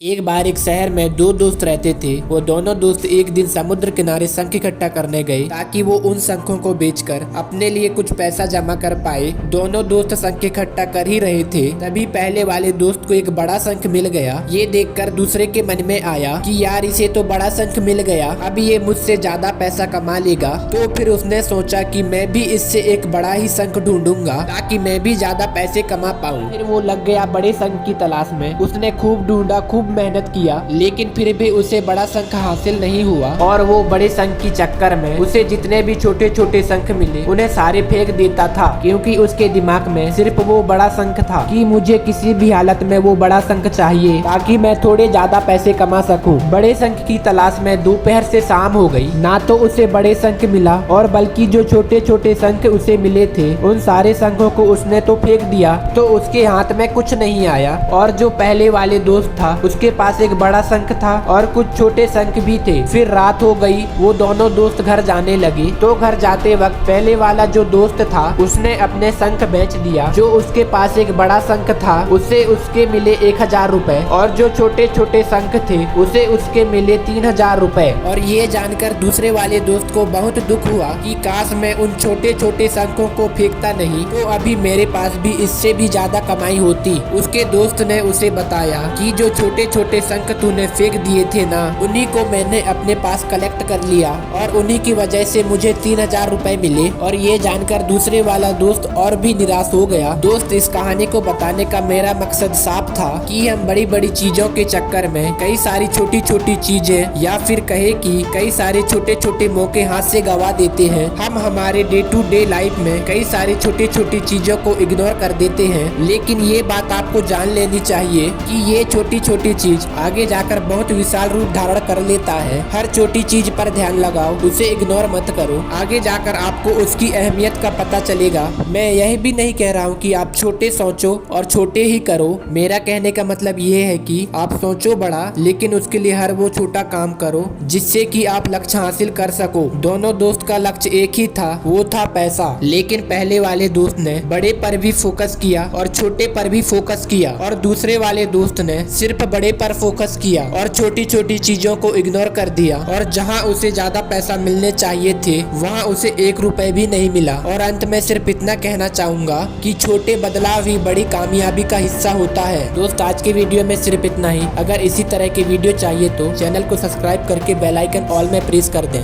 एक बार एक शहर में दो दोस्त रहते थे। वो दोनों दोस्त एक दिन समुद्र किनारे शंख इकट्ठा करने गए ताकि वो उन शंखों को बेचकर अपने लिए कुछ पैसा जमा कर पाए। दोनों दोस्त शंख इकट्ठा कर ही रहे थे, तभी पहले वाले दोस्त को एक बड़ा शंख मिल गया। ये देखकर दूसरे के मन में आया कि यार इसे तो बड़ा शंख मिल गया, अब ये मुझसे ज्यादा पैसा कमा लेगा। तो फिर उसने सोचा कि मैं भी इससे एक बड़ा ही शंख ढूंढूंगा ताकि मैं भी ज्यादा पैसे कमा पाऊँ। फिर वो लग गया बड़े शंख की तलाश में। उसने खूब ढूंढा, खूब मेहनत किया, लेकिन फिर भी उसे बड़ा शंख हासिल नहीं हुआ। और वो बड़े शंख की चक्कर में उसे जितने भी छोटे छोटे शंख मिले उन्हें सारे फेंक देता था, क्योंकि उसके दिमाग में सिर्फ वो बड़ा शंख था कि मुझे किसी भी हालत में वो बड़ा शंख चाहिए ताकि मैं थोड़े ज्यादा पैसे कमा सकूं। बड़े शंख की तलाश में दोपहर से शाम हो गई, ना तो उसे बड़े शंख मिला और बल्कि जो छोटे छोटे शंख उसे मिले थे उन सारे शंखों को उसने तो फेंक दिया, तो उसके हाथ में कुछ नहीं आया। और जो पहले वाले दोस्त था उसके पास एक बड़ा शंख था और कुछ छोटे शंख भी थे। फिर रात हो गई, वो दोनों दोस्त घर जाने लगे। तो घर जाते वक्त पहले वाला जो दोस्त था उसने अपने शंख बेच दिया। जो उसके पास एक बड़ा शंख था उसे उसके मिले 1000 रुपए और जो छोटे छोटे शंख थे उसे उसके मिले 3000 रुपए। और ये जानकर दूसरे वाले दोस्त को बहुत दुख हुआ कि काश मैं उन छोटे छोटे शंखों को फेंकता नहीं तो अभी मेरे पास भी इससे भी ज्यादा कमाई होती। उसके दोस्त ने उसे बताया कि जो छोटे छोटे शंख तूने फेंक दिए थे ना, उन्हीं को मैंने अपने पास कलेक्ट कर लिया और उन्हीं की वजह से मुझे 3000 रुपए मिले। और ये जानकर दूसरे वाला दोस्त और भी निराश हो गया। दोस्त, इस कहानी को बताने का मेरा मकसद साफ था कि हम बड़ी बड़ी चीजों के चक्कर में कई सारी छोटी छोटी चीजें या फिर कहे कि कई सारे छोटे छोटे मौके हाथ से गवा देते हैं। हम हमारे डे टू डे लाइफ में कई सारी छोटी छोटी चीजों को इग्नोर कर देते हैं, लेकिन ये बात आपको जान लेनी चाहिए कि ये छोटी छोटी चीज आगे जाकर बहुत विशाल रूप धारण कर लेता है। हर छोटी चीज पर ध्यान लगाओ, उसे इग्नोर मत करो, आगे जाकर आपको उसकी अहमियत का पता चलेगा। मैं यह भी नहीं कह रहा हूँ कि आप छोटे सोचो और छोटे ही करो। मेरा कहने का मतलब ये है कि आप सोचो बड़ा, लेकिन उसके लिए हर वो छोटा काम करो जिससे कि आप लक्ष्य हासिल कर सको। दोनों दोस्त का लक्ष्य एक ही था, वो था पैसा। लेकिन पहले वाले दोस्त ने बड़े पर भी फोकस किया और छोटे पर भी फोकस किया, और दूसरे वाले दोस्त ने सिर्फ बड़े पर फोकस किया और छोटी छोटी चीजों को इग्नोर कर दिया। और जहां उसे ज्यादा पैसा मिलने चाहिए थे वहां उसे 1 रुपए भी नहीं मिला। और अंत में सिर्फ इतना कहना चाहूंगा कि छोटे बदलाव ही बड़ी कामयाबी का हिस्सा होता है। दोस्त, आज के वीडियो में सिर्फ इतना ही। अगर इसी तरह के वीडियो चाहिए तो चैनल को सब्सक्राइब करके बेल आइकन ऑल में प्रेस कर दें।